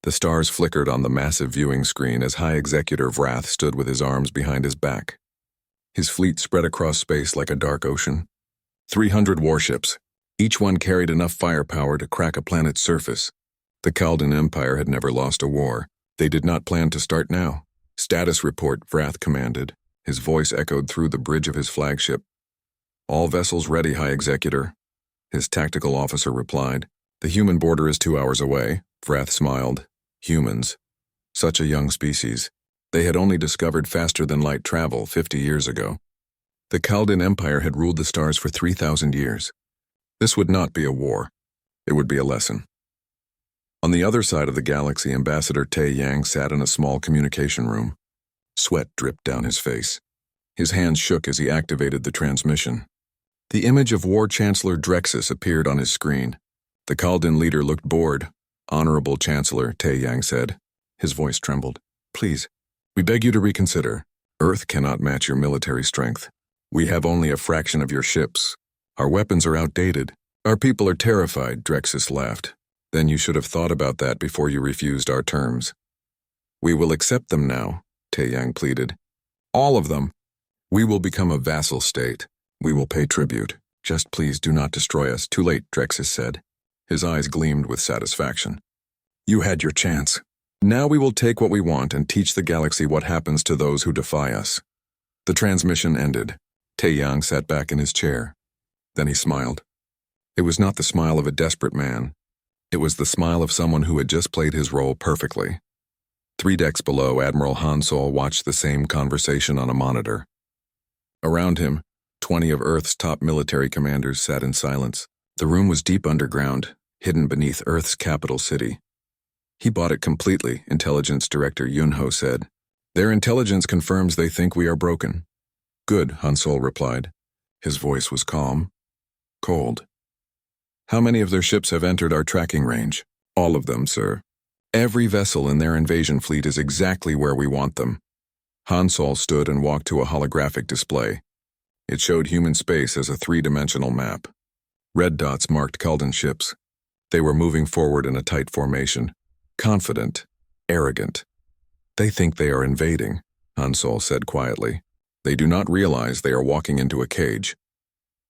The stars flickered on the massive viewing screen as High Executive Vrath stood with his arms behind his back. His fleet spread across space like a dark ocean. 300 warships. Each one carried enough firepower to crack a planet's surface. The Kaldin Empire had never lost a war. They did not plan to start now. Status report, Vrath commanded. His voice echoed through the bridge of his flagship. All vessels ready, High Executor. His tactical officer replied. The human border is 2 hours away. Vrath smiled. Humans. Such a young species. They had only discovered faster-than-light travel 50 years ago. The Kaldin Empire had ruled the stars for 3,000 years. This would not be a war. It would be a lesson. On the other side of the galaxy, Ambassador Te Yang sat in a small communication room. Sweat dripped down his face. His hands shook as he activated the transmission. The image of War Chancellor Drexus appeared on his screen. The Kaldin leader looked bored. Honorable Chancellor, Te Yang said. His voice trembled. Please, we beg you to reconsider. Earth cannot match your military strength. We have only a fraction of your ships. Our weapons are outdated. Our people are terrified, Drexus laughed. Then you should have thought about that before you refused our terms. We will accept them now, Te Yang pleaded. All of them. We will become a vassal state. We will pay tribute. Just please do not destroy us. Too late, Drexus said. His eyes gleamed with satisfaction. You had your chance. Now we will take what we want and teach the galaxy what happens to those who defy us. The transmission ended. Te Yang sat back in his chair. Then he smiled. It was not the smile of a desperate man. It was the smile of someone who had just played his role perfectly. 3 decks below, Admiral Han Sol watched the same conversation on a monitor. Around him, 20 of Earth's top military commanders sat in silence. The room was deep underground, hidden beneath Earth's capital city. He bought it completely, Intelligence Director Yunho said. Their intelligence confirms they think we are broken. Good, Han Sol replied. His voice was calm, cold. How many of their ships have entered our tracking range? All of them, sir. Every vessel in their invasion fleet is exactly where we want them. Han Sol stood and walked to a holographic display. It showed human space as a 3-dimensional map. Red dots marked Kaldin ships. They were moving forward in a tight formation. Confident, arrogant. They think they are invading, Han Sol said quietly. They do not realize they are walking into a cage.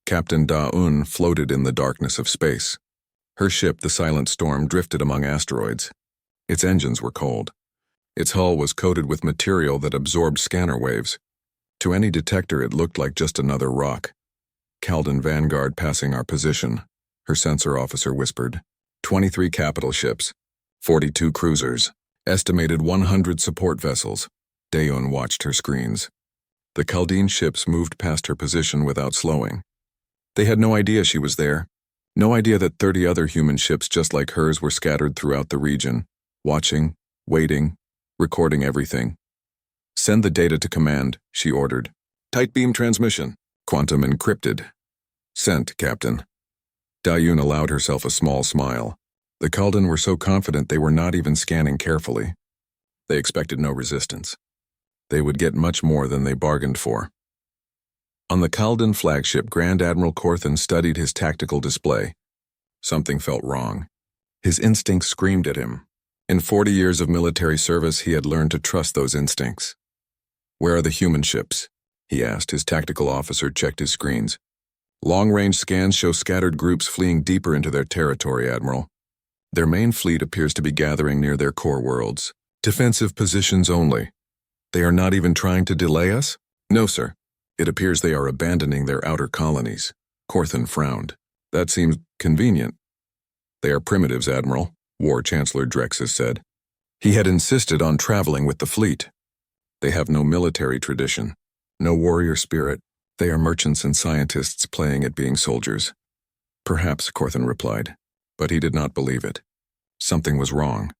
Captain Da-Un floated in the darkness of space. Her ship, the Silent Storm, drifted among asteroids. Its engines were cold. Its hull was coated with material that absorbed scanner waves. To any detector, it looked like just another rock. Kaldin Vanguard passing our position, her sensor officer whispered. 23 capital ships, 42 cruisers, estimated 100 support vessels. Daeun watched her screens. The Kaldin ships moved past her position without slowing. They had no idea she was there. No idea that 30 other human ships just like hers were scattered throughout the region, watching, waiting, recording everything. Send the data to command, she ordered. Tight beam transmission. Quantum encrypted. Sent, Captain. Daeun allowed herself a small smile. The Kaldin were so confident they were not even scanning carefully. They expected no resistance. They would get much more than they bargained for. On the Kaldin flagship, Grand Admiral Korthan studied his tactical display. Something felt wrong. His instincts screamed at him. In 40 years of military service, he had learned to trust those instincts. Where are the human ships? He asked. His tactical officer checked his screens. Long-range scans show scattered groups fleeing deeper into their territory, Admiral. Their main fleet appears to be gathering near their core worlds. Defensive positions only. They are not even trying to delay us? No, sir. It appears they are abandoning their outer colonies. Korthan frowned. That seems convenient. They are primitives, Admiral, War Chancellor Drexus said. He had insisted on traveling with the fleet. They have no military tradition, no warrior spirit. They are merchants and scientists playing at being soldiers. Perhaps, Korthan replied, but he did not believe it. Something was wrong.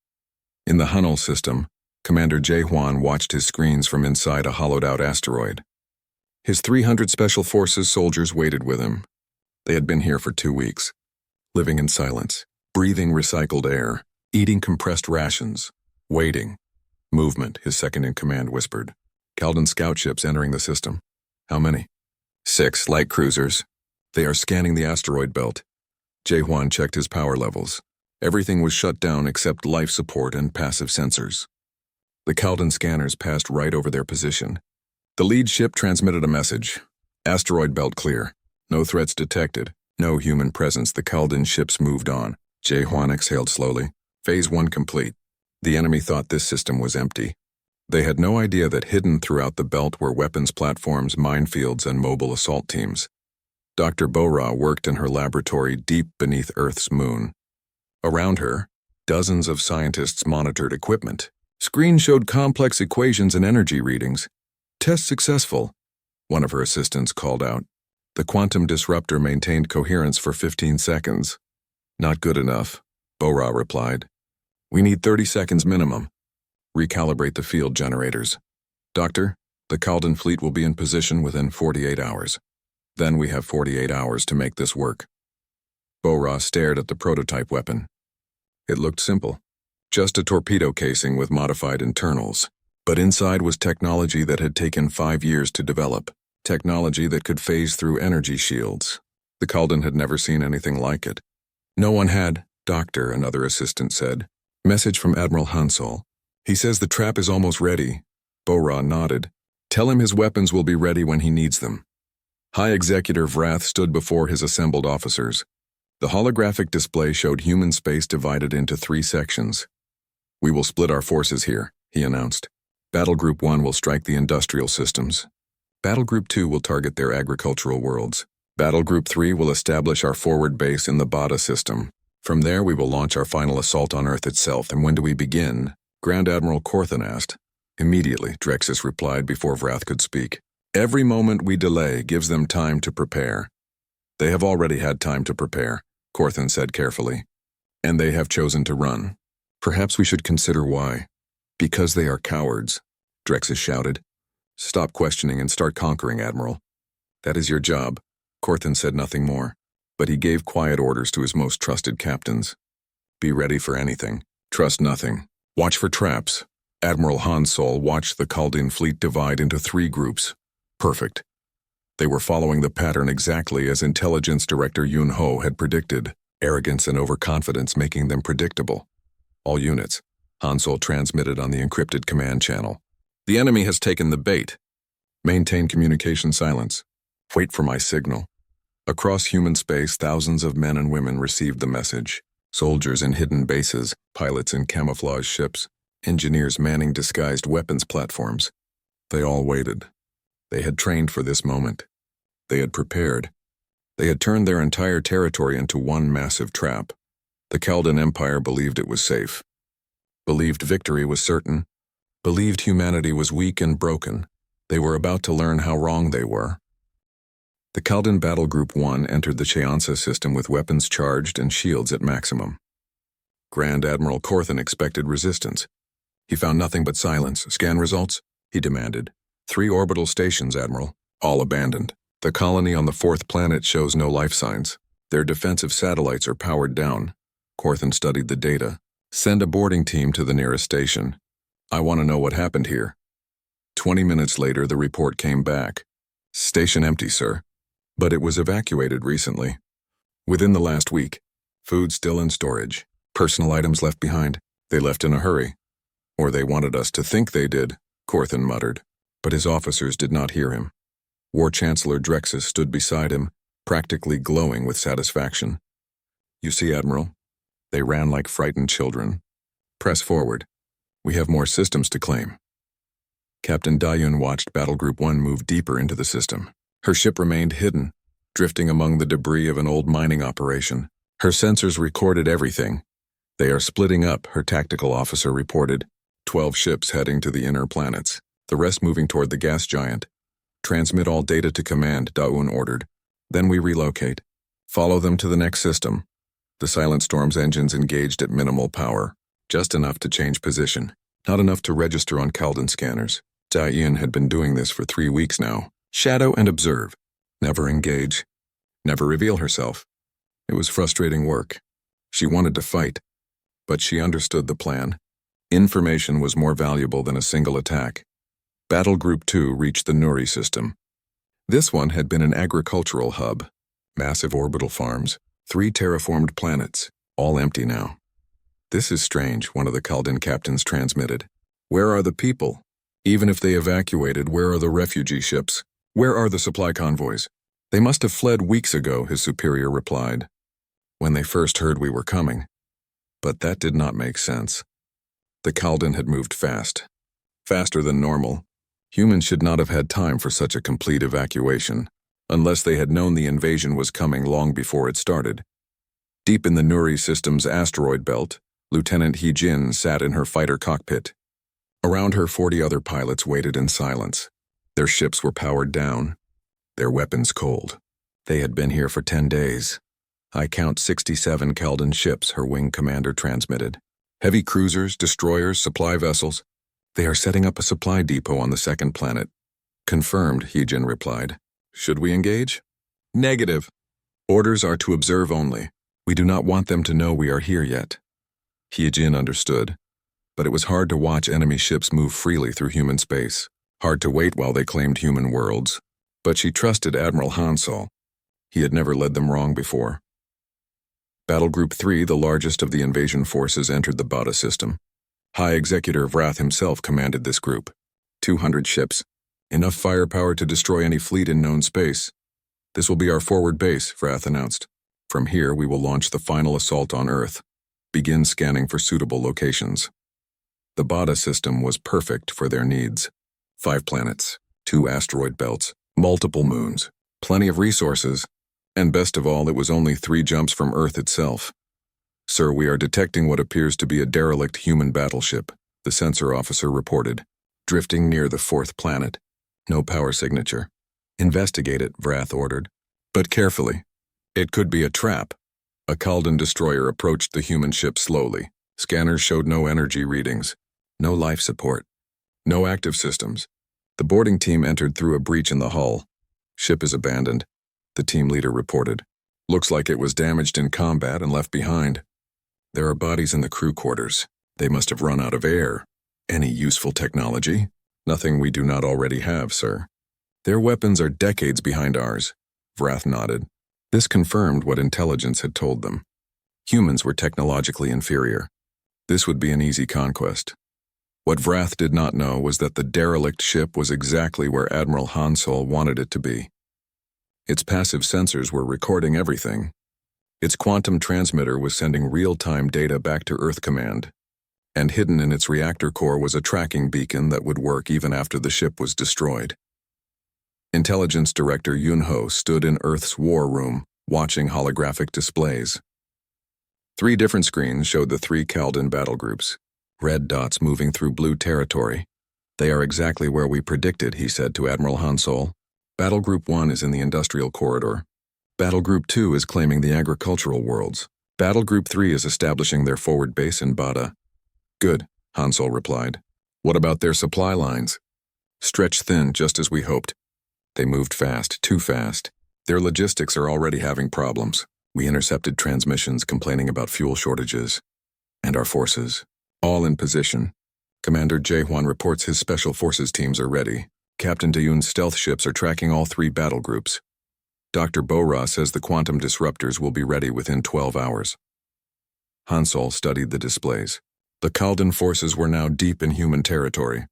In the Hunnel system, Commander Jae-Hwan watched his screens from inside a hollowed-out asteroid. His 300 Special Forces soldiers waited with him. They had been here for 2 weeks, living in silence, breathing recycled air, eating compressed rations, waiting. Movement, his second-in-command whispered. Kaldin scout ships entering the system. How many? 6 light cruisers. They are scanning the asteroid belt. Jae-Hwan checked his power levels. Everything was shut down except life support and passive sensors. The Kaldan scanners passed right over their position. The lead ship transmitted a message. Asteroid belt clear. No threats detected. No human presence. The Kaldan ships moved on. Jae-Hwan exhaled slowly. Phase 1 complete. The enemy thought this system was empty. They had no idea that hidden throughout the belt were weapons platforms, minefields, and mobile assault teams. Dr. Bo-Ra worked in her laboratory deep beneath Earth's moon. Around her, dozens of scientists monitored equipment. Screens showed complex equations and energy readings. Test successful, one of her assistants called out. The quantum disruptor maintained coherence for 15 seconds. Not good enough, Bo-Ra replied. We need 30 seconds minimum. Recalibrate the field generators. Doctor, the Kaldan fleet will be in position within 48 hours. Then we have 48 hours to make this work. Bo-Ra stared at the prototype weapon. It looked simple. Just a torpedo casing with modified internals. But inside was technology that had taken 5 years to develop. Technology that could phase through energy shields. The Kaldan had never seen anything like it. No one had, Doctor, another assistant said. Message from Admiral Hansol. He says the trap is almost ready. Bo-Ra nodded. Tell him his weapons will be ready when he needs them. High Executive Vrath stood before his assembled officers. The holographic display showed human space divided into 3 sections. We will split our forces here, he announced. Battle Group 1 will strike the industrial systems. Battle Group 2 will target their agricultural worlds. Battle Group 3 will establish our forward base in the Bada system. From there we will launch our final assault on Earth itself. And when do we begin? Grand Admiral Korthan asked. Immediately, Drexus replied before Vrath could speak. Every moment we delay gives them time to prepare. They have already had time to prepare, Korthan said carefully. And they have chosen to run. Perhaps we should consider why. Because they are cowards, Drexus shouted. Stop questioning and start conquering, Admiral. That is your job. Korthan said nothing more, but he gave quiet orders to his most trusted captains. Be ready for anything. Trust nothing. Watch for traps. Admiral Hansol watched the Kaldan fleet divide into 3 groups. Perfect. They were following the pattern exactly as Intelligence Director Yun Ho had predicted, arrogance and overconfidence making them predictable. All units, Hansol transmitted on the encrypted command channel. The enemy has taken the bait. Maintain communication silence. Wait for my signal. Across human space, thousands of men and women received the message. Soldiers in hidden bases, pilots in camouflage ships, engineers manning disguised weapons platforms. They all waited. They had trained for this moment. They had prepared. They had turned their entire territory into one massive trap. The Kaldan Empire believed it was safe. Believed victory was certain. Believed humanity was weak and broken. They were about to learn how wrong they were. The Kaldan Battle Group 1 entered the Cheonsa system with weapons charged and shields at maximum. Grand Admiral Korthan expected resistance. He found nothing but silence. Scan results? He demanded. 3 orbital stations, Admiral, all abandoned. The colony on the 4th planet shows no life signs. Their defensive satellites are powered down. Korthan studied the data. Send a boarding team to the nearest station. I want to know what happened here. 20 minutes later, the report came back. Station empty, sir. But it was evacuated recently. Within the last week. Food still in storage. Personal items left behind. They left in a hurry. Or they wanted us to think they did, Korthan muttered. But his officers did not hear him. War Chancellor Drexus stood beside him, practically glowing with satisfaction. You see, Admiral, they ran like frightened children. Press forward. We have more systems to claim. Captain Dayun watched Battle Group 1 move deeper into the system. Her ship remained hidden, drifting among the debris of an old mining operation. Her sensors recorded everything. They are splitting up, her tactical officer reported. 12 ships heading to the inner planets, the rest moving toward the gas giant. Transmit all data to command, Daun ordered. Then we relocate. Follow them to the next system. The Silent Storm's engines engaged at minimal power, just enough to change position, not enough to register on Kaldan scanners. Dayan had been doing this for 3 weeks now. Shadow and observe. Never engage. Never reveal herself. It was frustrating work. She wanted to fight, but she understood the plan. Information was more valuable than a single attack. Battle Group 2 reached the Nuri system. This one had been an agricultural hub. Massive orbital farms, 3 terraformed planets, all empty now. "This is strange," one of the Kaldin captains transmitted. "Where are the people? Even if they evacuated, where are the refugee ships? Where are the supply convoys?" "They must have fled weeks ago," his superior replied, "when they first heard we were coming." But that did not make sense. The Kaldin had moved fast. Faster than normal. Humans should not have had time for such a complete evacuation, unless they had known the invasion was coming long before it started. Deep in the Nuri system's asteroid belt, Lieutenant He-Jin sat in her fighter cockpit. Around her, 40 other pilots waited in silence. Their ships were powered down, their weapons cold. They had been here for 10 days. "I count 67 Kaldin ships," her wing commander transmitted. "Heavy cruisers, destroyers, supply vessels. They are setting up a supply depot on the second planet." "Confirmed," He-Jin replied. "Should we engage?" "Negative. Orders are to observe only. We do not want them to know we are here yet." He-Jin understood, but it was hard to watch enemy ships move freely through human space, hard to wait while they claimed human worlds. But she trusted Admiral Hansol. He had never led them wrong before. Battle Group 3, the largest of the invasion forces, entered the Bada system. High Executor Vrath himself commanded this group. 200 ships. Enough firepower to destroy any fleet in known space. "This will be our forward base," Vrath announced. "From here, we will launch the final assault on Earth. Begin scanning for suitable locations." The Bada system was perfect for their needs. 5 planets, 2 asteroid belts, multiple moons, plenty of resources, and best of all, it was only 3 jumps from Earth itself. "Sir, we are detecting what appears to be a derelict human battleship," the sensor officer reported, "drifting near the 4th planet. No power signature." "Investigate it," Vrath ordered. "But carefully. It could be a trap." A Kaldin destroyer approached the human ship slowly. Scanners showed no energy readings, no life support, no active systems. The boarding team entered through a breach in the hull. "Ship is abandoned," the team leader reported. "Looks like it was damaged in combat and left behind. There are bodies in the crew quarters. They must have run out of air. Any useful technology? Nothing we do not already have, sir." "Their weapons are decades behind ours," Vrath nodded. This confirmed what intelligence had told them. Humans were technologically inferior. This would be an easy conquest. What Vrath did not know was that the derelict ship was exactly where Admiral Hansol wanted it to be. Its passive sensors were recording everything. Its quantum transmitter was sending real-time data back to Earth Command. And hidden in its reactor core was a tracking beacon that would work even after the ship was destroyed. Intelligence Director Yun-Ho stood in Earth's war room, watching holographic displays. 3 different screens showed the 3 Kaldin battle groups, red dots moving through blue territory. "They are exactly where we predicted," he said to Admiral Hansol. "Battle Group 1 is in the industrial corridor. Battle Group 2 is claiming the agricultural worlds. Battle Group 3 is establishing their forward base in Bada." "Good," Hansol replied. "What about their supply lines?" "Stretched thin, just as we hoped. They moved fast, too fast. Their logistics are already having problems. We intercepted transmissions complaining about fuel shortages. And our forces, all in position. Commander Jae-Hwan reports his special forces teams are ready. Captain Dayun's stealth ships are tracking all 3 battle groups. Dr. Bora says the quantum disruptors will be ready within 12 hours. Hansol studied the displays. The Kaldin forces were now deep in human territory,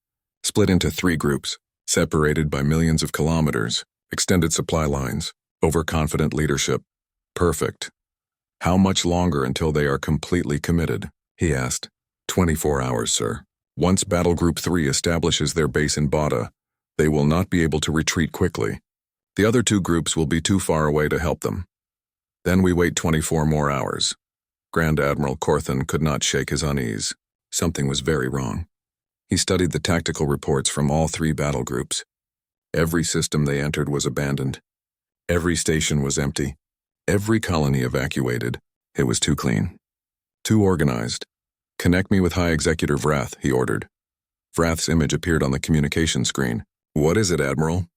split into 3 groups, separated by millions of kilometers, extended supply lines, overconfident leadership. Perfect. "How much longer until they are completely committed?" he asked. 24 hours, sir. Once Battle Group 3 establishes their base in Bada, they will not be able to retreat quickly. The other 2 groups will be too far away to help them. Then we wait 24 more hours. Grand Admiral Korthan could not shake his unease. Something was very wrong. He studied the tactical reports from all 3 battle groups. Every system they entered was abandoned. Every station was empty. Every colony evacuated. It was too clean. Too organized. "Connect me with High Executive Vrath," he ordered. Vrath's image appeared on the communication screen. "What is it, Admiral?"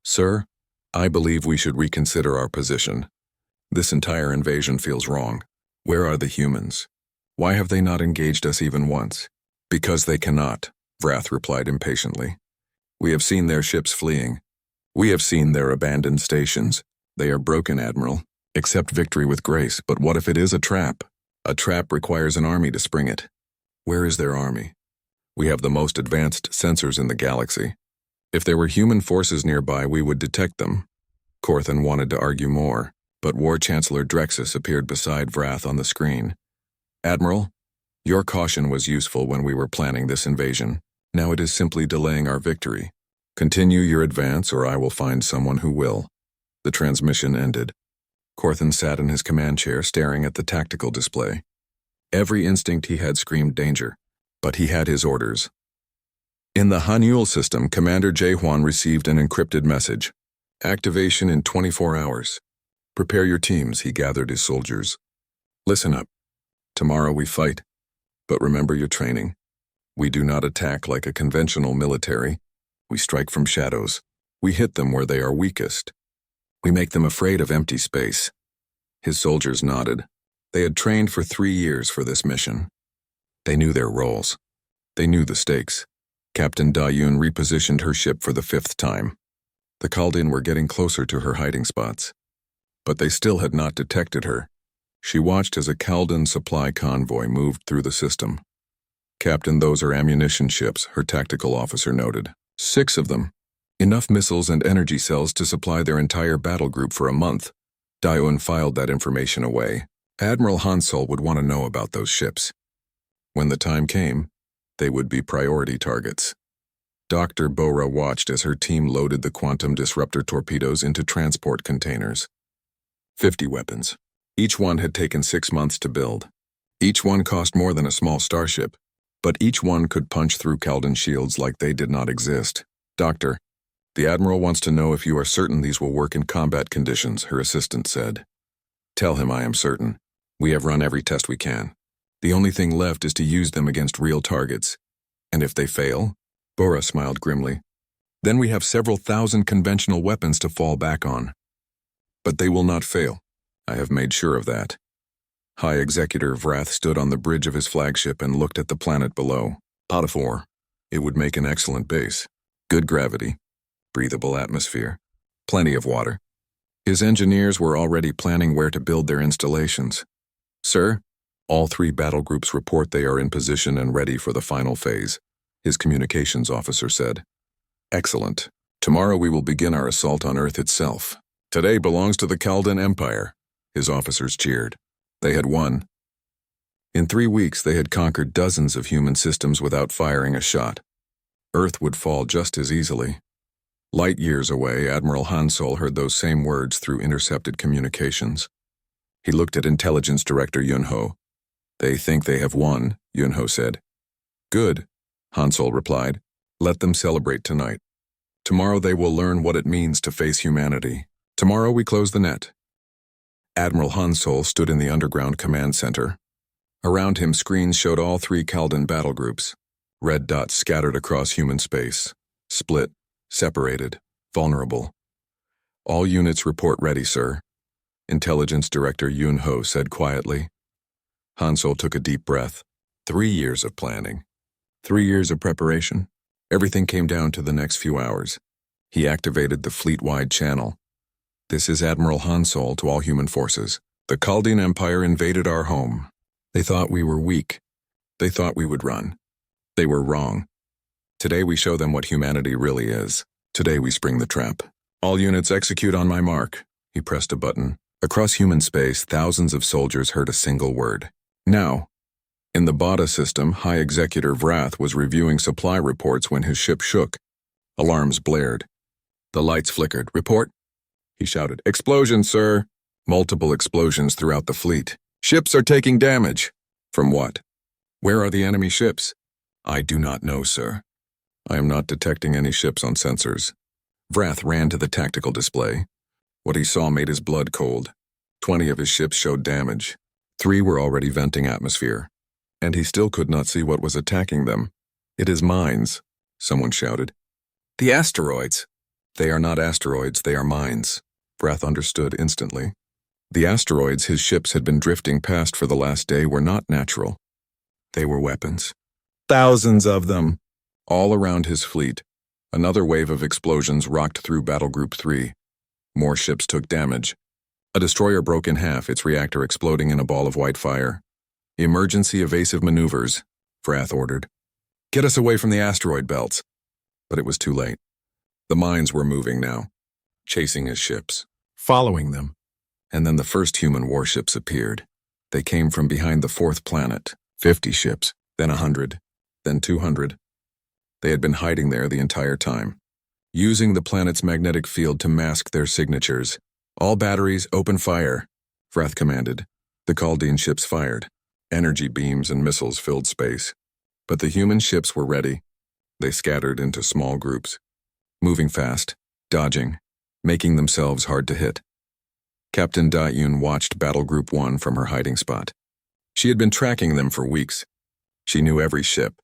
"Sir, I believe we should reconsider our position. This entire invasion feels wrong. Where are the humans? Why have they not engaged us even once?" "Because they cannot," Vrath replied impatiently. "We have seen their ships fleeing. We have seen their abandoned stations. They are broken, Admiral. Accept victory with grace, but what if it is a trap? A trap requires an army to spring it. Where is their army? We have the most advanced sensors in the galaxy. If there were human forces nearby, we would detect them. Corthan wanted to argue more, but War Chancellor Drexus appeared beside Vrath on the screen. Admiral, your caution was useful when we were planning this invasion. Now it is simply delaying our victory. Continue your advance, or I will find someone who will. The transmission ended. Corthan sat in his command chair staring at the tactical display. Every instinct he had screamed danger, but he had his orders. In the Hanul system, Commander Jaehwan received an encrypted message. Activation in 24 hours. Prepare your teams, he gathered his soldiers. Listen up. Tomorrow we fight, but remember your training. We do not attack like a conventional military. We strike from shadows. We hit them where they are weakest. We make them afraid of empty space. His soldiers nodded. They had trained for 3 years for this mission. They knew their roles. They knew the stakes. Captain Dayun repositioned her ship for the 5th time. The Kaldin were getting closer to her hiding spots. But they still had not detected her. She watched as a Kaldin supply convoy moved through the system. Captain, those are ammunition ships, her tactical officer noted. 6 of them. Enough missiles and energy cells to supply their entire battle group for a month. Dayun filed that information away. Admiral Hansol would want to know about those ships. When the time came, they would be priority targets. Dr. Bora watched as her team loaded the quantum disruptor torpedoes into transport containers. 50 weapons. Each one had taken 6 months to build. Each one cost more than a small starship, but each one could punch through Kaldin shields like they did not exist. Doctor, the Admiral wants to know if you are certain these will work in combat conditions, her assistant said. Tell him I am certain. We have run every test we can. The only thing left is to use them against real targets. And if they fail? Bora smiled grimly. Then we have several thousand conventional weapons to fall back on. But they will not fail. I have made sure of that. High Executor Vrath stood on the bridge of his flagship and looked at the planet below. Potiphar. It would make an excellent base. Good gravity. Breathable atmosphere. Plenty of water. His engineers were already planning where to build their installations. Sir, all 3 battle groups report they are in position and ready for the final phase, his communications officer said. Excellent. Tomorrow we will begin our assault on Earth itself. Today belongs to the Kaldin Empire, his officers cheered. They had won. In 3 weeks they had conquered dozens of human systems without firing a shot. Earth would fall just as easily. Light years away, Admiral Hansol heard those same words through intercepted communications. He looked at Intelligence Director Yunho. They think they have won, Yunho said. Good, Hansol replied. Let them celebrate tonight. Tomorrow they will learn what it means to face humanity. Tomorrow we close the net. Admiral Hansol stood in the underground command center. Around him, screens showed all 3 Kaldin battle groups. Red dots scattered across human space. Split, separated, vulnerable. All units report ready, sir. Intelligence Director Yunho said quietly. Hansol took a deep breath. 3 years of planning. 3 years of preparation. Everything came down to the next few hours. He activated the fleet-wide channel. This is Admiral Hansol to all human forces. The Kaldin Empire invaded our home. They thought we were weak. They thought we would run. They were wrong. Today we show them what humanity really is. Today we spring the trap. All units execute on my mark. He pressed a button. Across human space, thousands of soldiers heard a single word. Now. In the Bada system, High Executor Vrath was reviewing supply reports when his ship shook. Alarms blared. The lights flickered. Report? He shouted. Explosions, sir. Multiple explosions throughout the fleet. Ships are taking damage. From what? Where are the enemy ships? I do not know, sir. I am not detecting any ships on sensors. Vrath ran to the tactical display. What he saw made his blood cold. 20 of his ships showed damage. 3 were already venting atmosphere. And he still could not see what was attacking them. It is mines, someone shouted. The asteroids. They are not asteroids, they are mines. Vrath understood instantly. The asteroids his ships had been drifting past for the last day were not natural. They were weapons. Thousands of them. All around his fleet. Another wave of explosions rocked through Battle Group 3. More ships took damage. A destroyer broke in half, its reactor exploding in a ball of white fire. Emergency evasive maneuvers, Vrath ordered. Get us away from the asteroid belts. But it was too late. The mines were moving now, chasing his ships, following them. And then the first human warships appeared. They came from behind the fourth planet, 50 ships, then 100, then 200. They had been hiding there the entire time, using the planet's magnetic field to mask their signatures. All batteries, open fire, Vrath commanded. The Chaldean ships fired. Energy beams and missiles filled space. But the human ships were ready. They scattered into small groups, moving fast, dodging, making themselves hard to hit. Captain Da-Yun watched Battle Group 1 from her hiding spot. She had been tracking them for weeks. She knew every ship,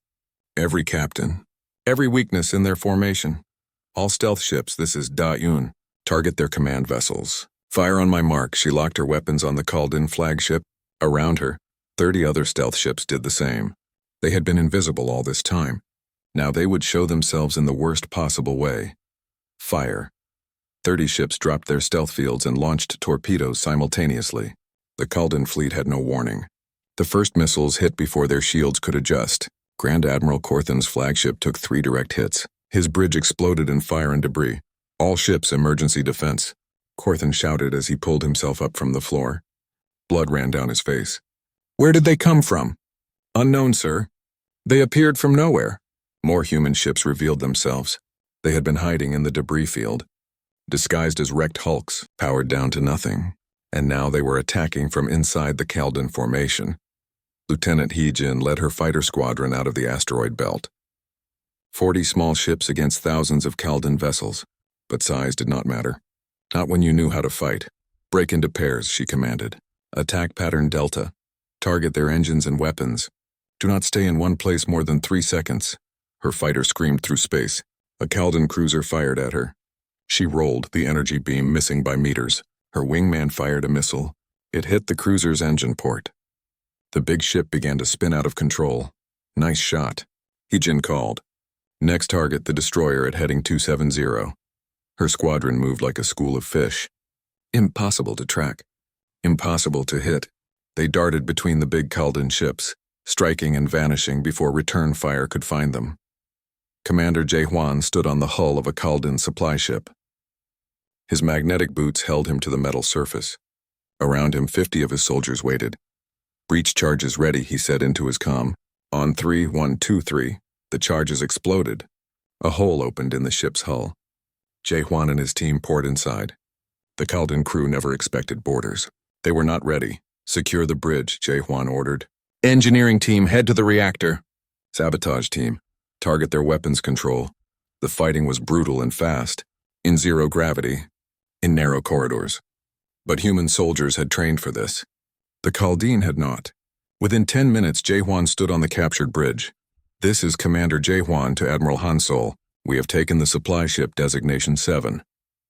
every captain, every weakness in their formation. All stealth ships, this is Da-Yun. Target their command vessels. Fire on my mark. She locked her weapons on the Chaldean flagship. Around her, 30 other stealth ships did the same. They had been invisible all this time. Now they would show themselves in the worst possible way. Fire. 30 ships dropped their stealth fields and launched torpedoes simultaneously. The Chaldean fleet had no warning. The first missiles hit before their shields could adjust. Grand Admiral Corthan's flagship took 3 direct hits. His bridge exploded in fire and debris. All ships, emergency defense. Corthan shouted as he pulled himself up from the floor. Blood ran down his face. Where did they come from? Unknown, sir. They appeared from nowhere. More human ships revealed themselves. They had been hiding in the debris field, disguised as wrecked hulks, powered down to nothing. And now they were attacking from inside the Chaldean formation. Lieutenant He-Jin led her fighter squadron out of the asteroid belt. 40 small ships against thousands of Chaldean vessels. But size did not matter. Not when you knew how to fight. Break into pairs, she commanded. Attack pattern Delta. Target their engines and weapons. Do not stay in one place more than 3 seconds. Her fighter screamed through space. A Chaldean cruiser fired at her. She rolled, the energy beam missing by meters. Her wingman fired a missile. It hit the cruiser's engine port. The big ship began to spin out of control. Nice shot, He-Jin called. Next target, the destroyer at heading 270. Her squadron moved like a school of fish. Impossible to track. Impossible to hit. They darted between the big Chaldean ships, striking and vanishing before return fire could find them. Commander Jae-Hwan stood on the hull of a Chaldean supply ship. His magnetic boots held him to the metal surface. Around him, 50 of his soldiers waited. Breach charges ready, he said into his comm. On 3, 1, 2, 3, the charges exploded. A hole opened in the ship's hull. Jae-Hwan and his team poured inside. The Chaldean crew never expected borders. They were not ready. Secure the bridge, Jae-Hwan ordered. Engineering team, head to the reactor. Sabotage team, target their weapons control. The fighting was brutal and fast, in zero gravity, in narrow corridors. But human soldiers had trained for this. The Chaldean had not. Within 10 minutes, Jae-Hwan stood on the captured bridge. This is Commander Jae-Hwan to Admiral Han-Sol. We have taken the supply ship designation 7.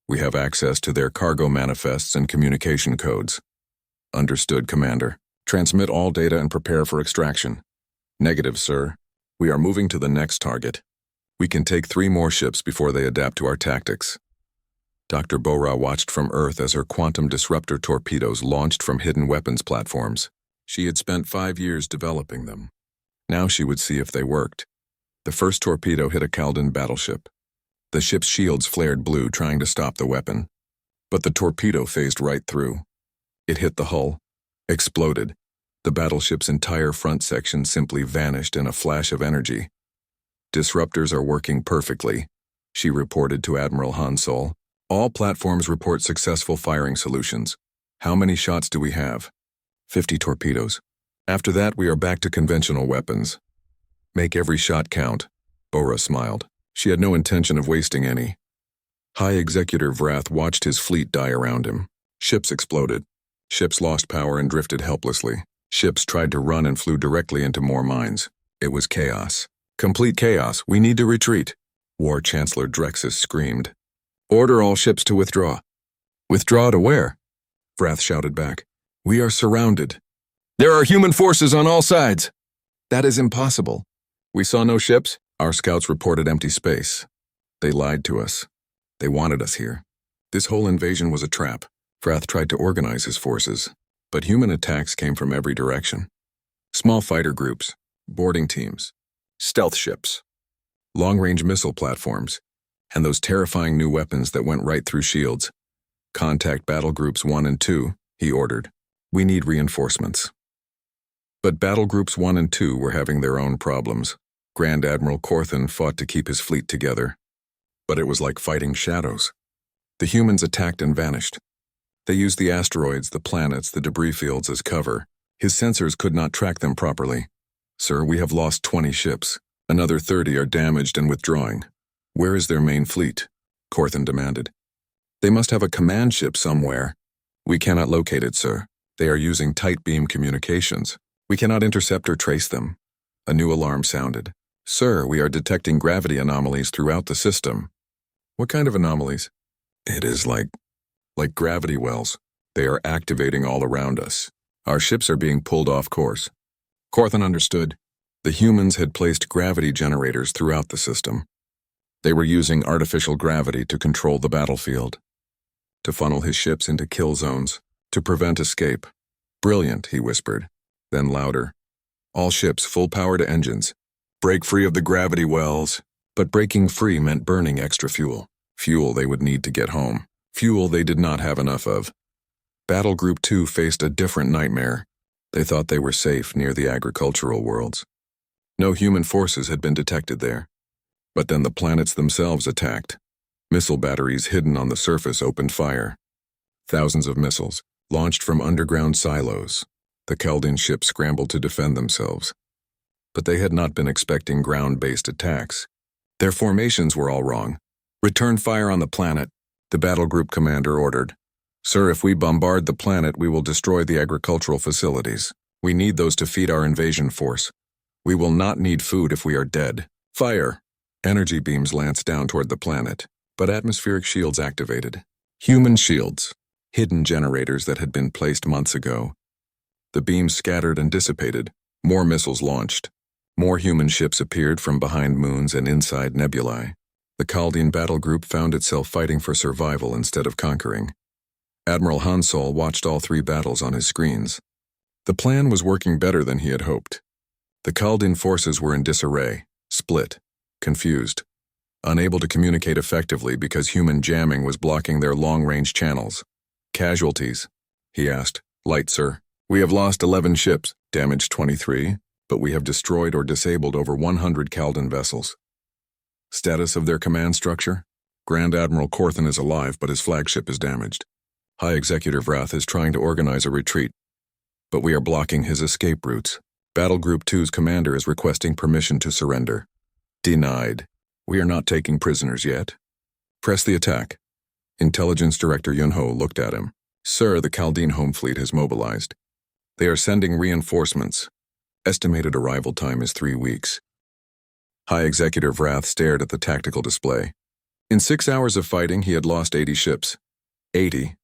We have access to their cargo manifests and communication codes. Understood, Commander. Transmit all data and prepare for extraction. Negative, sir. We are moving to the next target. We can take 3 more ships before they adapt to our tactics. Dr. Bora watched from Earth as her quantum disruptor torpedoes launched from hidden weapons platforms. She had spent 5 years developing them. Now she would see if they worked. The first torpedo hit a Chaldean battleship. The ship's shields flared blue, trying to stop the weapon. But the torpedo phased right through. It hit the hull, exploded. The battleship's entire front section simply vanished in a flash of energy. Disruptors are working perfectly, she reported to Admiral Han-Sol. All platforms report successful firing solutions. How many shots do we have? 50 torpedoes. After that, we are back to conventional weapons. Make every shot count, Bora smiled. She had no intention of wasting any. High Executor Vrath watched his fleet die around him. Ships exploded. Ships lost power and drifted helplessly. Ships tried to run and flew directly into more mines. It was chaos. Complete chaos. We need to retreat. War Chancellor Drexus screamed. Order all ships to withdraw. Withdraw to where? Vrath shouted back. We are surrounded. There are human forces on all sides. That is impossible. We saw no ships. Our scouts reported empty space. They lied to us. They wanted us here. This whole invasion was a trap. Vrath tried to organize his forces, but human attacks came from every direction. Small fighter groups, boarding teams, stealth ships, long-range missile platforms, and those terrifying new weapons that went right through shields. Contact Battle Groups 1 and 2, he ordered. We need reinforcements. But Battle Groups 1 and 2 were having their own problems. Grand Admiral Corthan fought to keep his fleet together. But it was like fighting shadows. The humans attacked and vanished. They used the asteroids, the planets, the debris fields as cover. His sensors could not track them properly. Sir, we have lost 20 ships. Another 30 are damaged and withdrawing. Where is their main fleet? Corthan demanded. They must have a command ship somewhere. We cannot locate it, sir. They are using tight beam communications. We cannot intercept or trace them. A new alarm sounded. Sir, we are detecting gravity anomalies throughout the system. What kind of anomalies? It is like gravity wells. They are activating all around us. Our ships are being pulled off course. Corthan understood. The humans had placed gravity generators throughout the system. They were using artificial gravity to control the battlefield, to funnel his ships into kill zones, to prevent escape. Brilliant, he whispered. Then louder. All ships, full power to engines. Break free of the gravity wells. But breaking free meant burning extra fuel. Fuel they would need to get home. Fuel they did not have enough of. Battle Group 2 faced a different nightmare. They thought they were safe near the agricultural worlds. No human forces had been detected there. But then the planets themselves attacked. Missile batteries hidden on the surface opened fire. Thousands of missiles, launched from underground silos. The Kaldin ships scrambled to defend themselves. But they had not been expecting ground-based attacks. Their formations were all wrong. Return fire on the planet, the battle group commander ordered. Sir, if we bombard the planet, we will destroy the agricultural facilities. We need those to feed our invasion force. We will not need food if we are dead. Fire! Energy beams lanced down toward the planet, but atmospheric shields activated. Human shields, hidden generators that had been placed months ago. The beams scattered and dissipated. More missiles launched. More human ships appeared from behind moons and inside nebulae. The Kaldin battle group found itself fighting for survival instead of conquering. Admiral Hansol watched all three battles on his screens. The plan was working better than he had hoped. The Kaldin forces were in disarray, split, confused, unable to communicate effectively because human jamming was blocking their long-range channels. Casualties? He asked. Light, sir. We have lost 11 ships, damaged 23, but we have destroyed or disabled over 100 Kaldin vessels. Status of their command structure? Grand Admiral Corthan is alive, but his flagship is damaged. High Executive Wrath is trying to organize a retreat, but we are blocking his escape routes. Battle Group 2's commander is requesting permission to surrender. Denied. We are not taking prisoners yet. Press the attack. Intelligence Director Yunho looked at him. Sir, the Kaldin home fleet has mobilized. They are sending reinforcements. Estimated arrival time is 3 weeks. High Executive Wrath stared at the tactical display. In 6 hours of fighting, he had lost 80 ships. 80.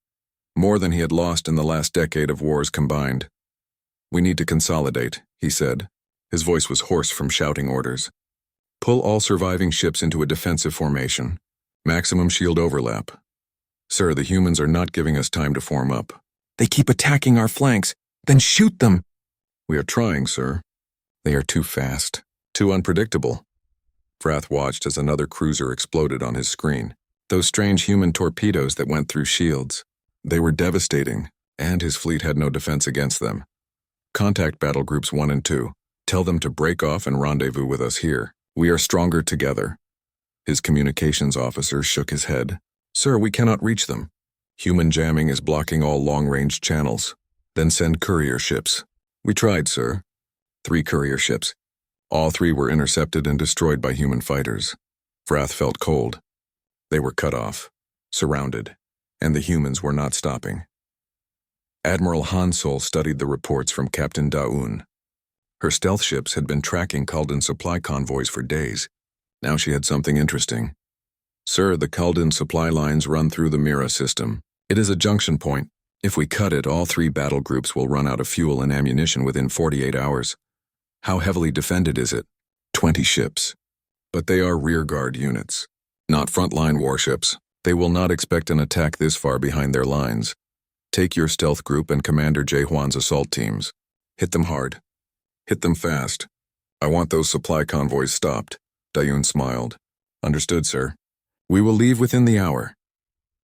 More than he had lost in the last decade of wars combined. We need to consolidate, he said. His voice was hoarse from shouting orders. Pull all surviving ships into a defensive formation. Maximum shield overlap. Sir, the humans are not giving us time to form up. They keep attacking our flanks. Then shoot them. We are trying, sir. They are too fast, too unpredictable. Wrath watched as another cruiser exploded on his screen. Those strange human torpedoes that went through shields. They were devastating, and his fleet had no defense against them. Contact Battle Groups 1 and 2. Tell them to break off and rendezvous with us here. We are stronger together. His communications officer shook his head. Sir, we cannot reach them. Human jamming is blocking all long-range channels. Then send courier ships. We tried, sir. 3 courier ships. All 3 were intercepted and destroyed by human fighters. Wrath felt cold. They were cut off, surrounded, and the humans were not stopping. Admiral Hansol studied the reports from Captain Daun. Her stealth ships had been tracking Kaldin supply convoys for days. Now she had something interesting. Sir, the Kaldin supply lines run through the Mira system. It is a junction point. If we cut it, all 3 battle groups will run out of fuel and ammunition within 48 hours. How heavily defended is it? 20 ships. But they are rearguard units, not frontline warships. They will not expect an attack this far behind their lines. Take your stealth group and Commander Jae-Hwan's assault teams. Hit them hard. Hit them fast. I want those supply convoys stopped. Dayun smiled. Understood, sir. We will leave within the hour.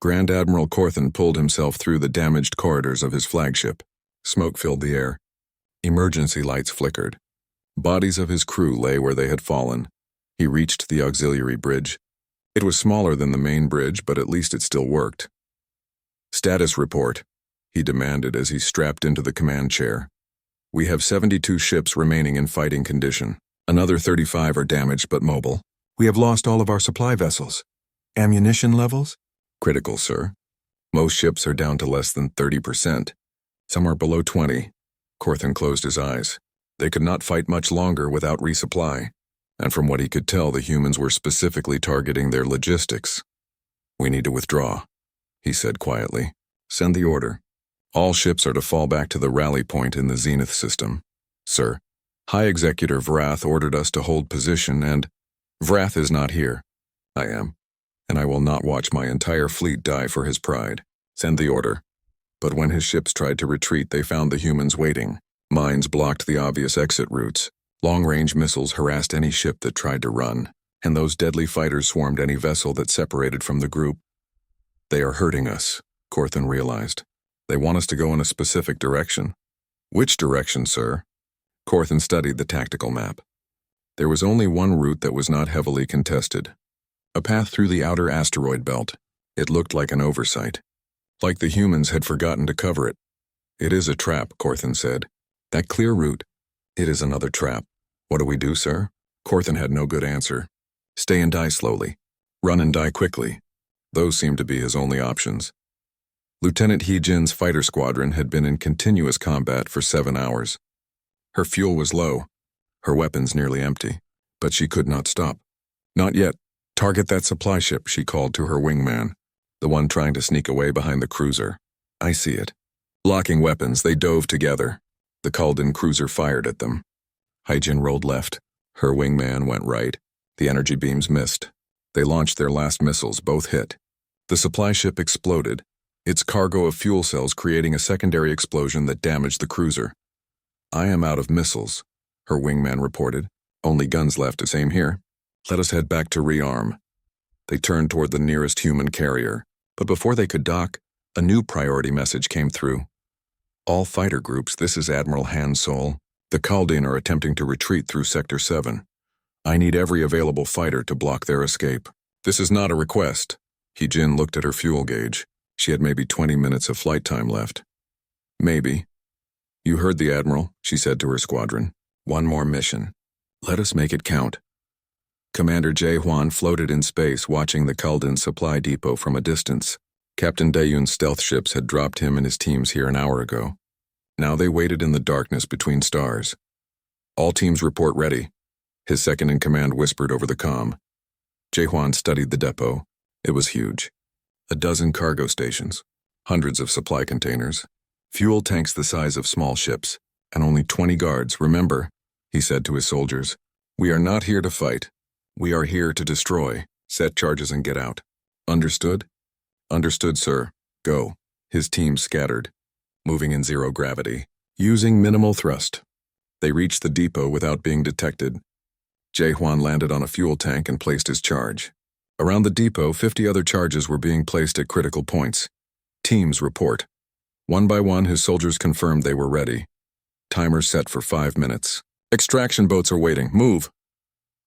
Grand Admiral Corthan pulled himself through the damaged corridors of his flagship. Smoke filled the air. Emergency lights flickered. Bodies of his crew lay where they had fallen. He reached the auxiliary bridge. It was smaller than the main bridge, but at least it still worked. Status report, he demanded as he strapped into the command chair. We have 72 ships remaining in fighting condition. Another 35 are damaged but mobile. We have lost all of our supply vessels. Ammunition levels? Critical, sir. Most ships are down to less than 30%. Some are below 20. Corthan closed his eyes. They could not fight much longer without resupply, and from what he could tell, the humans were specifically targeting their logistics. We need to withdraw, he said quietly. Send the order. All ships are to fall back to the rally point in the Zenith system. Sir, High Executor Vrath ordered us to hold position and... Vrath is not here. I am. And I will not watch my entire fleet die for his pride. Send the order. But when his ships tried to retreat, they found the humans waiting. Mines blocked the obvious exit routes. Long-range missiles harassed any ship that tried to run, and those deadly fighters swarmed any vessel that separated from the group. They are hurting us, Corthan realized. They want us to go in a specific direction. Which direction, sir? Corthan studied the tactical map. There was only one route that was not heavily contested. A path through the outer asteroid belt. It looked like an oversight. Like the humans had forgotten to cover it. It is a trap, Corthan said. That clear route. It is another trap. What do we do, sir? Corthan had no good answer. Stay and die slowly. Run and die quickly. Those seemed to be his only options. Lieutenant He-Jin's fighter squadron had been in continuous combat for 7 hours. Her fuel was low, her weapons nearly empty, but she could not stop. Not yet. Target that supply ship, she called to her wingman, the one trying to sneak away behind the cruiser. I see it. Locking weapons, they dove together. The Kaldan cruiser fired at them. He-Jin rolled left. Her wingman went right. The energy beams missed. They launched their last missiles, both hit. The supply ship exploded, its cargo of fuel cells creating a secondary explosion that damaged the cruiser. I am out of missiles, her wingman reported. Only guns left, same here. Let us head back to rearm. They turned toward the nearest human carrier, but before they could dock, a new priority message came through. All fighter groups, this is Admiral Han Sol. The Kaldan are attempting to retreat through Sector 7. I need every available fighter to block their escape. This is not a request. He-Jin looked at her fuel gauge. She had maybe 20 minutes of flight time left. Maybe. You heard the Admiral, she said to her squadron. One more mission. Let us make it count. Commander Jae-Hwan floated in space watching the Kaldan supply depot from a distance. Captain Dayun's stealth ships had dropped him and his teams here an hour ago. Now they waited in the darkness between stars. All teams report ready, his second-in-command whispered over the comm. Jae-Hwan studied the depot. It was huge. 12 cargo stations, hundreds of supply containers, fuel tanks the size of small ships, and only 20 guards. Remember, he said to his soldiers, we are not here to fight. We are here to destroy. Set charges and get out. Understood? Understood, sir. Go. His team scattered, moving in zero gravity, using minimal thrust. They reached the depot without being detected. Jae-Hwan landed on a fuel tank and placed his charge. Around the depot, 50 other charges were being placed at critical points. Teams report. One by one, his soldiers confirmed they were ready. Timer set for 5 minutes. Extraction boats are waiting. Move!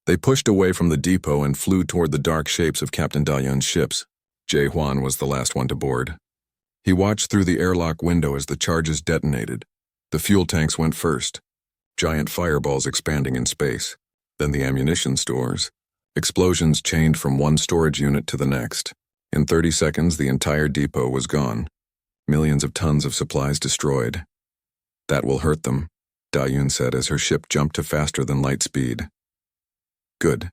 They pushed away from the depot and flew toward the dark shapes of Captain Dayun's ships. Jae-Hwan was the last one to board. He watched through the airlock window as the charges detonated. The fuel tanks went first, giant fireballs expanding in space. Then the ammunition stores. Explosions chained from one storage unit to the next. In 30 seconds, the entire depot was gone. Millions of tons of supplies destroyed. That will hurt them, Dayun said as her ship jumped to faster than light speed. Good,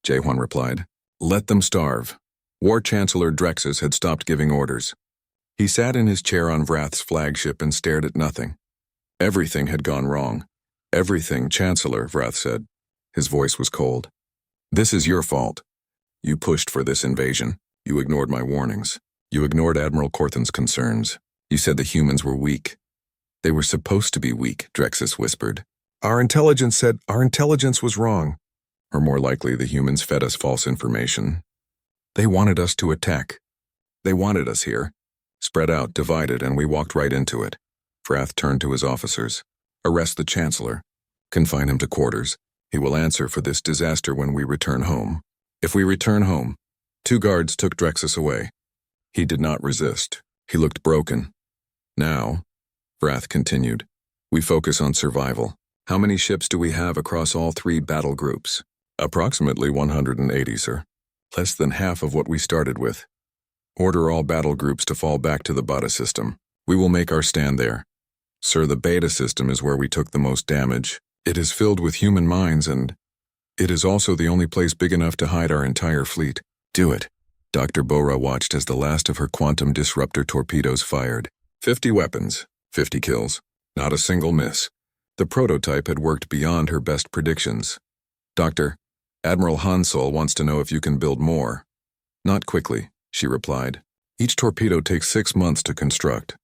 Jae-Hwan replied. Let them starve. War Chancellor Drexus had stopped giving orders. He sat in his chair on Vrath's flagship and stared at nothing. Everything had gone wrong. Everything, Chancellor, Vrath said. His voice was cold. This is your fault. You pushed for this invasion. You ignored my warnings. You ignored Admiral Corthan's concerns. You said the humans were weak. They were supposed to be weak, Drexus whispered. Our intelligence said our intelligence was wrong. Or more likely, the humans fed us false information. They wanted us to attack. They wanted us here. Spread out, divided, and we walked right into it. Vrath turned to his officers. Arrest the Chancellor. Confine him to quarters. He will answer for this disaster when we return home. If we return home, 2 guards took Drexus away. He did not resist. He looked broken. Now, Vrath continued, we focus on survival. How many ships do we have across all 3 battle groups? Approximately 180, sir. Less than half of what we started with. Order all battle groups to fall back to the Beta system. We will make our stand there. Sir, the Beta system is where we took the most damage. It is filled with human minds, and it is also the only place big enough to hide our entire fleet. Do it. Dr. Bora watched as the last of her quantum disruptor torpedoes fired. 50 weapons, 50 kills. Not a single miss. The prototype had worked beyond her best predictions. Doctor, Admiral Hansol wants to know if you can build more. Not quickly, she replied. Each torpedo takes 6 months to construct.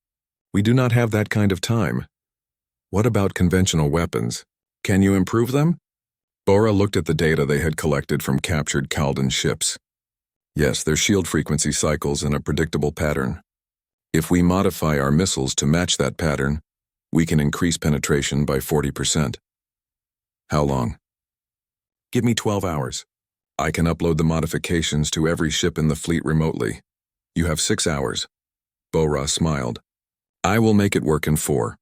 We do not have that kind of time. What about conventional weapons? Can you improve them? Bora looked at the data they had collected from captured Kaldan ships. Yes, their shield frequency cycles in a predictable pattern. If we modify our missiles to match that pattern, we can increase penetration by 40%. How long? Give me 12 hours. I can upload the modifications to every ship in the fleet remotely. You have 6 hours. Bora smiled. I will make it work in 4.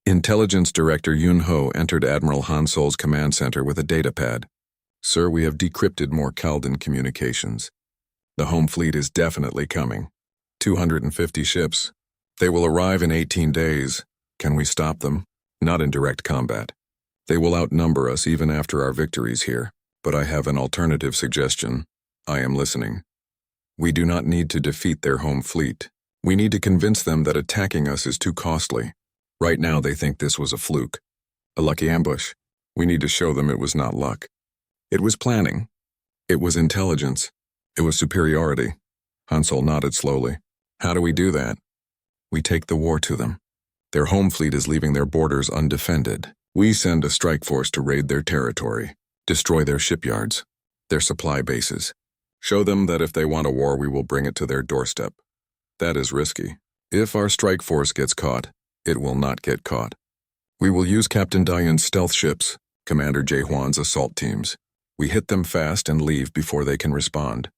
Intelligence Director Yun Ho entered Admiral Hansol's command center with a datapad. Sir, we have decrypted more Kaldan communications. The home fleet is definitely coming. 250 ships. They will arrive in 18 days. Can we stop them? Not in direct combat. They will outnumber us even after our victories here, but I have an alternative suggestion. I am listening. We do not need to defeat their home fleet. We need to convince them that attacking us is too costly. Right now they think this was a fluke. A lucky ambush. We need to show them it was not luck. It was planning. It was intelligence. It was superiority. Hansol nodded slowly. How do we do that? We take the war to them. Their home fleet is leaving their borders undefended. We send a strike force to raid their territory, destroy their shipyards, their supply bases. Show them that if they want a war, we will bring it to their doorstep. That is risky. If our strike force gets caught, it will not get caught. We will use Captain Dian's stealth ships, Commander Jaehwan's assault teams. We hit them fast and leave before they can respond.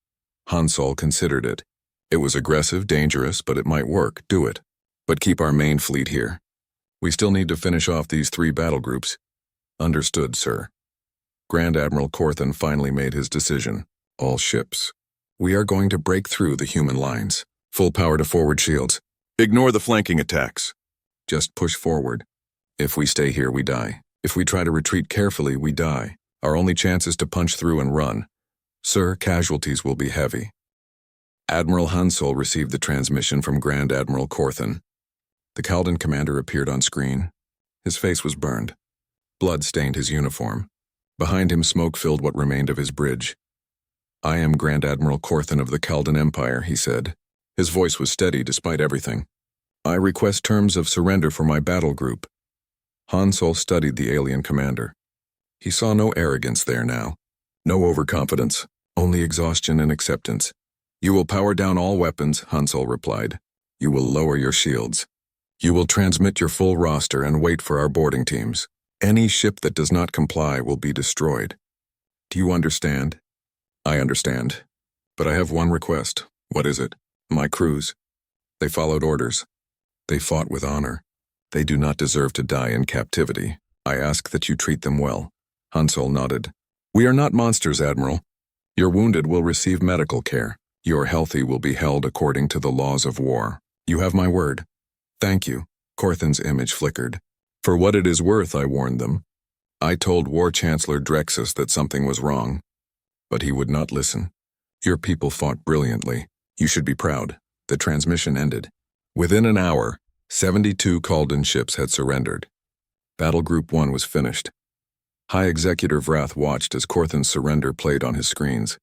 Hansol considered it. It was aggressive, dangerous, but it might work. Do it. But keep our main fleet here. We still need to finish off these 3 battle groups. Understood, sir. Grand Admiral Corthan finally made his decision. All ships. We are going to break through the human lines. Full power to forward shields. Ignore the flanking attacks. Just push forward. If we stay here, we die. If we try to retreat carefully, we die. Our only chance is to punch through and run. Sir, casualties will be heavy. Admiral Hansol received the transmission from Grand Admiral Corthan. The Kaldan commander appeared on screen. His face was burned. Blood stained his uniform. Behind him, smoke filled what remained of his bridge. I am Grand Admiral Corthan of the Kaldan Empire, he said. His voice was steady despite everything. I request terms of surrender for my battle group. Hansol studied the alien commander. He saw no arrogance there now. No overconfidence, only exhaustion and acceptance. You will power down all weapons, Hansol replied. You will lower your shields. You will transmit your full roster and wait for our boarding teams. Any ship that does not comply will be destroyed. Do you understand? I understand. But I have one request. What is it? My crews. They followed orders. They fought with honor. They do not deserve to die in captivity. I ask that you treat them well. Hansol nodded. We are not monsters, Admiral. Your wounded will receive medical care. Your healthy will be held according to the laws of war. You have my word. Thank you. Corthan's image flickered. For what it is worth, I warned them. I told War Chancellor Drexus that something was wrong, but he would not listen. Your people fought brilliantly. You should be proud. The transmission ended. Within an hour, 72 Kaldan ships had surrendered. Battle Group 1 was finished. High Executive Vrath watched as Corthan's surrender played on his screens.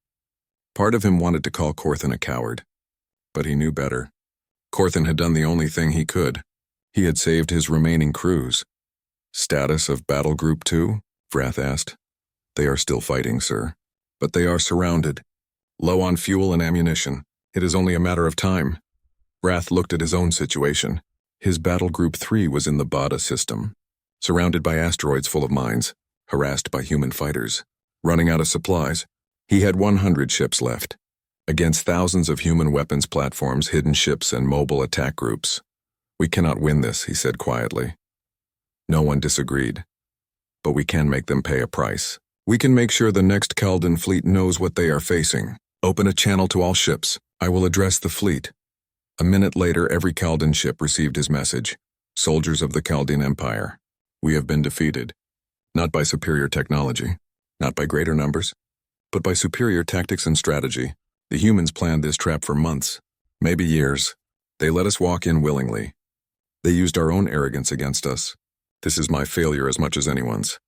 Part of him wanted to call Corthan a coward, but he knew better. Corthan had done the only thing he could. He had saved his remaining crews. Status of Battle Group 2? Vrath asked. They are still fighting, sir. But they are surrounded. Low on fuel and ammunition. It is only a matter of time. Vrath looked at his own situation. His Battle Group 3 was in the Bada system, surrounded by asteroids full of mines, harassed by human fighters, running out of supplies. He had 100 ships left, against thousands of human weapons platforms, hidden ships, and mobile attack groups. We cannot win this, he said quietly. No one disagreed. But we can make them pay a price. We can make sure the next Kaldan fleet knows what they are facing. Open a channel to all ships. I will address the fleet. A minute later, every Kaldan ship received his message. Soldiers of the Kaldan Empire, we have been defeated. Not by superior technology, not by greater numbers, but by superior tactics and strategy. The humans planned this trap for months, maybe years. They let us walk in willingly. They used our own arrogance against us. This is my failure as much as anyone's.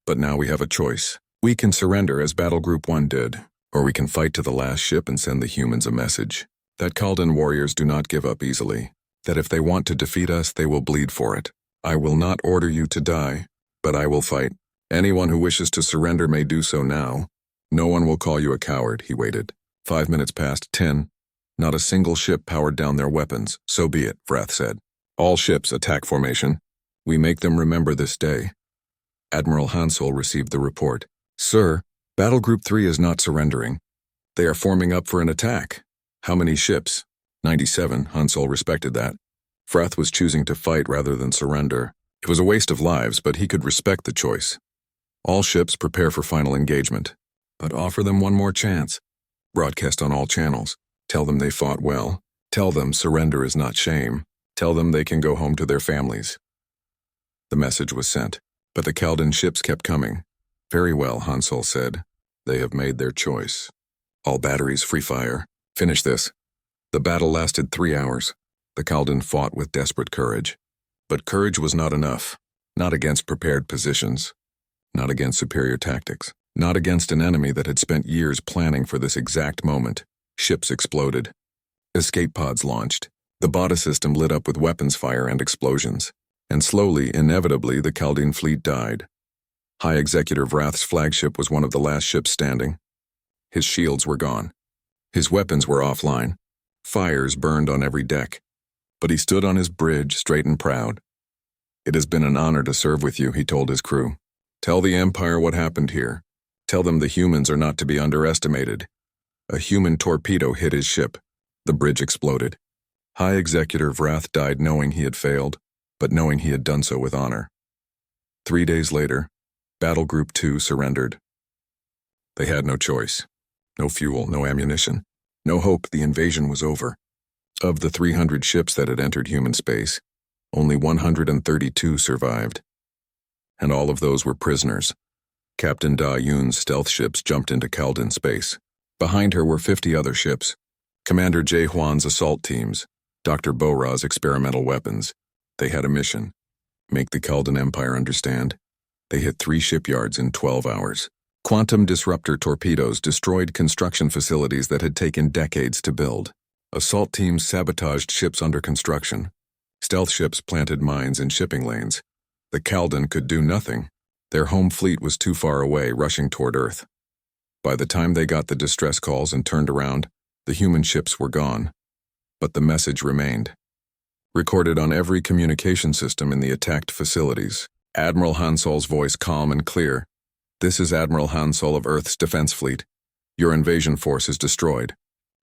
But now we have a choice. We can surrender as Battle Group 1 did, or we can fight to the last ship and send the humans a message. That Kaldan warriors do not give up easily. That if they want to defeat us, they will bleed for it. I will not order you to die, but I will fight. Anyone who wishes to surrender may do so now. No one will call you a coward, he waited. 5 minutes passed, 10. Not a single ship powered down their weapons. So be it, Vrath said. All ships attack formation. We make them remember this day. Admiral Hansel received the report. Sir, Battle Group 3 is not surrendering. They are forming up for an attack. How many ships? 97, Hansel respected that. Vrath was choosing to fight rather than surrender. It was a waste of lives, but he could respect the choice. All ships prepare for final engagement. But offer them one more chance. Broadcast on all channels. Tell them they fought well. Tell them surrender is not shame. Tell them they can go home to their families. The message was sent, but the Kaldan ships kept coming. Very well, Hansel said. They have made their choice. All batteries free fire. Finish this. The battle lasted 3 hours. The Kaldan fought with desperate courage. But courage was not enough. Not against prepared positions. Not against superior tactics. Not against an enemy that had spent years planning for this exact moment. Ships exploded. Escape pods launched. The Bada system lit up with weapons fire and explosions. And slowly, inevitably, the Kaldan fleet died. High Executive Vrath's flagship was one of the last ships standing. His shields were gone. His weapons were offline. Fires burned on every deck. But he stood on his bridge, straight and proud. It has been an honor to serve with you, he told his crew. Tell the Empire what happened here. Tell them the humans are not to be underestimated. A human torpedo hit his ship. The bridge exploded. High Executive Vrath died knowing he had failed, but knowing he had done so with honor. 3 days later, Battle Group 2 surrendered. They had no choice. No fuel, no ammunition. No hope. The invasion was over. Of the 300 ships that had entered human space, only 132 survived. And all of those were prisoners. Captain Da Yun's stealth ships jumped into Kaldan space. Behind her were 50 other ships. Commander Jae Hwan's assault teams. Dr. Bora's experimental weapons. They had a mission. Make the Kaldan Empire understand. They hit 3 shipyards in 12 hours. Quantum disruptor torpedoes destroyed construction facilities that had taken decades to build. Assault teams sabotaged ships under construction. Stealth ships planted mines in shipping lanes. The Kaldan could do nothing. Their home fleet was too far away, rushing toward Earth. By the time they got the distress calls and turned around, the human ships were gone. But the message remained. Recorded on every communication system in the attacked facilities. Admiral Hansol's voice calm and clear. This is Admiral Hansol of Earth's defense fleet. Your invasion force is destroyed.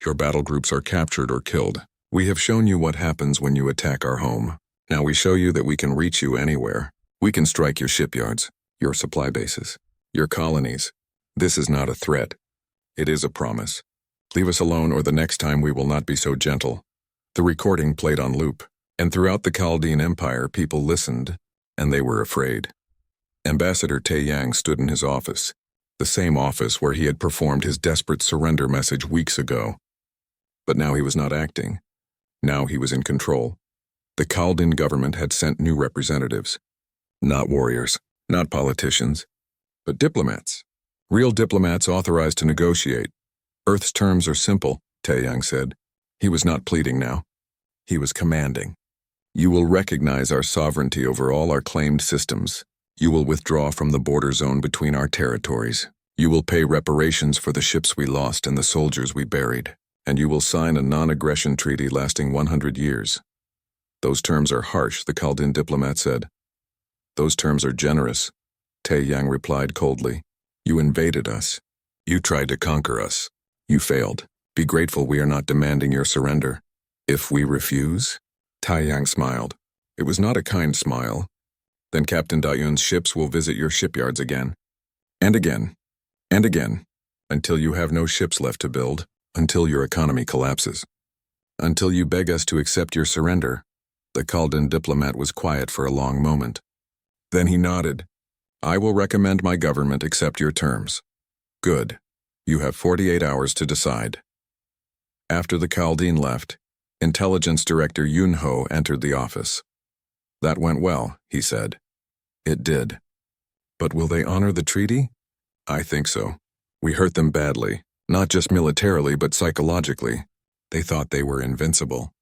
Your battle groups are captured or killed. We have shown you what happens when you attack our home. Now we show you that we can reach you anywhere. We can strike your shipyards, your supply bases, your colonies. This is not a threat. It is a promise. Leave us alone or the next time we will not be so gentle. The recording played on loop, and throughout the Kaldan Empire people listened, and they were afraid. Ambassador Tae Yang stood in his office, the same office where he had performed his desperate surrender message weeks ago. But now he was not acting. Now he was in control. The Kaldan government had sent new representatives. Not warriors, not politicians, but diplomats. Real diplomats authorized to negotiate. Earth's terms are simple, Tae Yang said. He was not pleading now. He was commanding. You will recognize our sovereignty over all our claimed systems. You will withdraw from the border zone between our territories. You will pay reparations for the ships we lost and the soldiers we buried, and you will sign a non-aggression treaty lasting 100 years. Those terms are harsh, the Kaldin diplomat said. Those terms are generous, Tae Yang replied coldly. You invaded us. You tried to conquer us. You failed. Be grateful we are not demanding your surrender. If we refuse? Tae Yang smiled. It was not a kind smile. Then Captain Dayun's ships will visit your shipyards again. And again. And again. Until you have no ships left to build. Until your economy collapses. Until you beg us to accept your surrender. The Kaldin diplomat was quiet for a long moment. Then he nodded. I will recommend my government accept your terms. Good. You have 48 hours to decide. After the Kaldin left, Intelligence Director Yun Ho entered the office. That went well, he said. It did. But will they honor the treaty? I think so. We hurt them badly, not just militarily but psychologically. They thought they were invincible.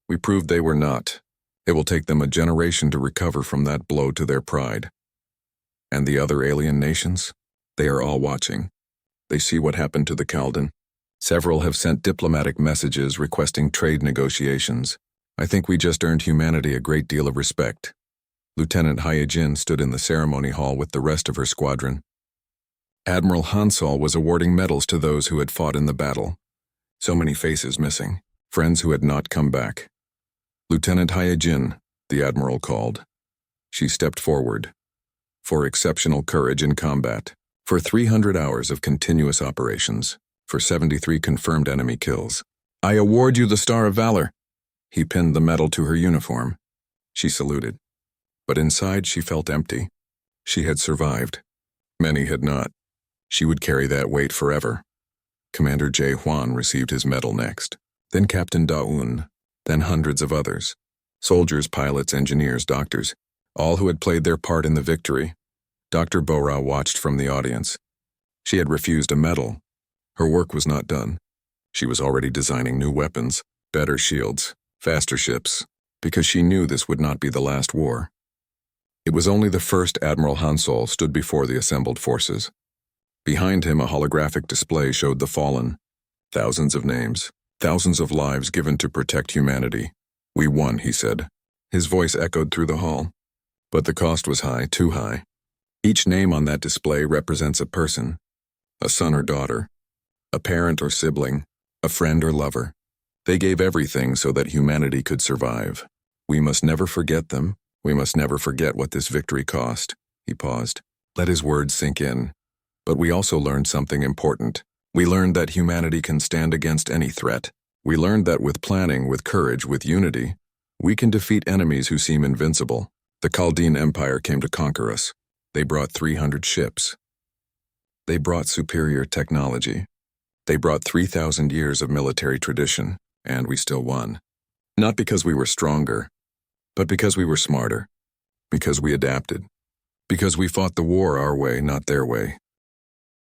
We proved they were not. It will take them a generation to recover from that blow to their pride. And the other alien nations? They are all watching. They see what happened to the Kaldin. Several have sent diplomatic messages requesting trade negotiations. I think we just earned humanity a great deal of respect. Lieutenant Hyejin stood in the ceremony hall with the rest of her squadron. Admiral Hansol was awarding medals to those who had fought in the battle. So many faces missing, friends who had not come back. Lieutenant Hyejin, the admiral called. She stepped forward. For exceptional courage in combat, for 300 hours of continuous operations, for 73 confirmed enemy kills. I award you the Star of Valor. He pinned the medal to her uniform. She saluted. But inside she felt empty. She had survived. Many had not. She would carry that weight forever. Commander Jae Hwan received his medal next. Then Captain Da-un. Then hundreds of others. Soldiers, pilots, engineers, doctors. All who had played their part in the victory. Dr. Bora watched from the audience. She had refused a medal. Her work was not done. She was already designing new weapons, better shields, faster ships, because she knew this would not be the last war. It was only the first Admiral Hansol stood before the assembled forces. Behind him, a holographic display showed the fallen. Thousands of names, thousands of lives given to protect humanity. We won, he said. His voice echoed through the hall. But the cost was high, too high. Each name on that display represents a person, a son or daughter, a parent or sibling, a friend or lover. They gave everything so that humanity could survive. We must never forget them. We must never forget what this victory cost. He paused. Let his words sink in. But we also learned something important. We learned that humanity can stand against any threat. We learned that with planning, with courage, with unity, we can defeat enemies who seem invincible. The Kaldin Empire came to conquer us. They brought 300 ships. They brought superior technology. They brought 3,000 years of military tradition, and we still won. Not because we were stronger, but because we were smarter. Because we adapted. Because we fought the war our way, not their way.